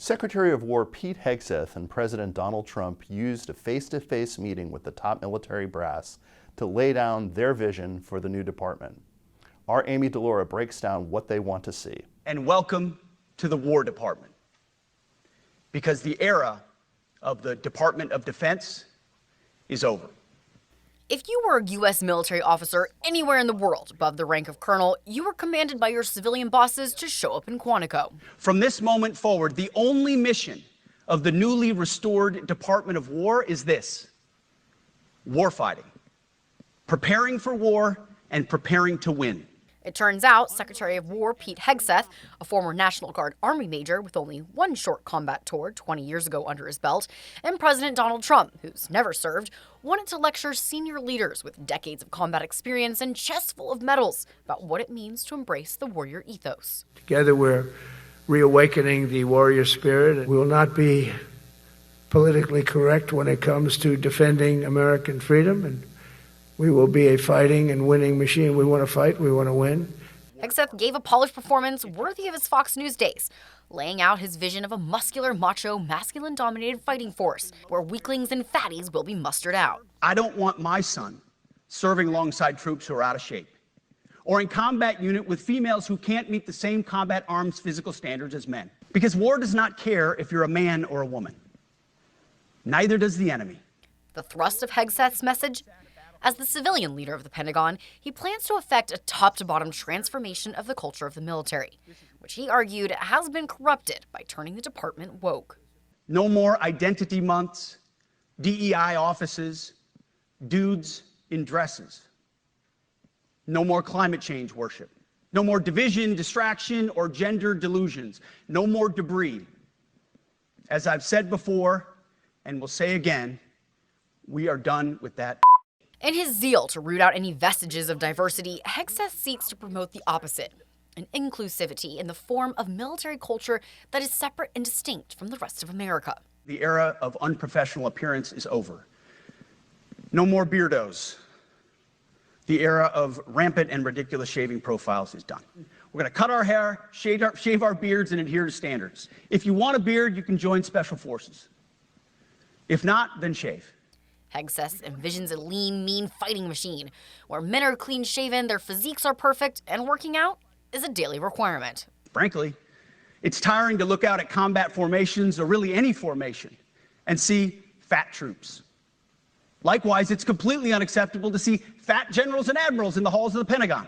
Secretary of War Pete Hegseth and President Donald Trump used a face-to-face meeting with the top military brass to lay down their vision for the new department. Our Amy DeLaura breaks down what they want to see. And welcome to the War Department, because the era of the Department of Defense is over. If you were a U.S. military officer anywhere in the world above the rank of colonel, you were commanded by your civilian bosses to show up in Quantico. From this moment forward, the only mission of the newly restored Department of War is this: warfighting, preparing for war and preparing to win. It turns out Secretary of War Pete Hegseth, a former National Guard Army major with only one short combat tour 20 years ago under his belt, and President Donald Trump, who's never served, wanted to lecture senior leaders with decades of combat experience and chests full of medals about what it means to embrace the warrior ethos. Together we're reawakening the warrior spirit. We will not be politically correct when it comes to defending American freedom, and we will be a fighting and winning machine. We want to fight, we want to win. Hegseth gave a polished performance worthy of his Fox News days, laying out his vision of a muscular, macho, masculine-dominated fighting force where weaklings and fatties will be mustered out. I don't want my son serving alongside troops who are out of shape, or in combat unit with females who can't meet the same combat arms physical standards as men. Because war does not care if you're a man or a woman. Neither does the enemy. The thrust of Hegseth's message? As the civilian leader of the Pentagon, he plans to effect a top-to-bottom transformation of the culture of the military, which he argued has been corrupted by turning the department woke. No more identity months, DEI offices, dudes in dresses. No more climate change worship. No more division, distraction, or gender delusions. No more debris. As I've said before, and will say again, we are done with that. In his zeal to root out any vestiges of diversity, Hegseth seeks to promote the opposite, an inclusivity in the form of military culture that is separate and distinct from the rest of America. The era of unprofessional appearance is over. No more beardos. The era of rampant and ridiculous shaving profiles is done. We're going to cut our hair, shave our beards, and adhere to standards. If you want a beard, you can join Special Forces. If not, then shave. Hegseth envisions a lean, mean fighting machine where men are clean-shaven, their physiques are perfect, and working out is a daily requirement. Frankly, it's tiring to look out at combat formations, or really any formation, and see fat troops. Likewise, it's completely unacceptable to see fat generals and admirals in the halls of the Pentagon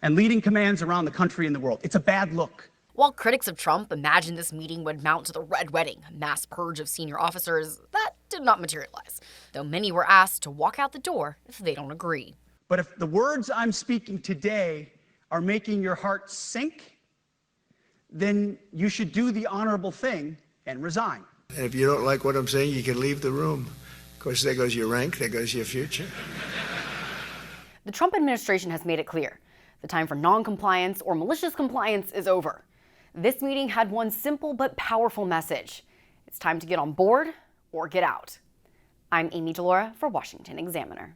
and leading commands around the country and the world. It's a bad look. While critics of Trump imagined this meeting would mount to the Red Wedding, a mass purge of senior officers, that did not materialize, though many were asked to walk out the door if they don't agree. But if the words I'm speaking today are making your heart sink, then you should do the honorable thing and resign. And if you don't like what I'm saying, you can leave the room. Of course, there goes your rank, there goes your future. The Trump administration has made it clear. The time for non-compliance or malicious compliance is over. This meeting had one simple but powerful message. It's time to get on board or get out. I'm Amy DeLaura for Washington Examiner.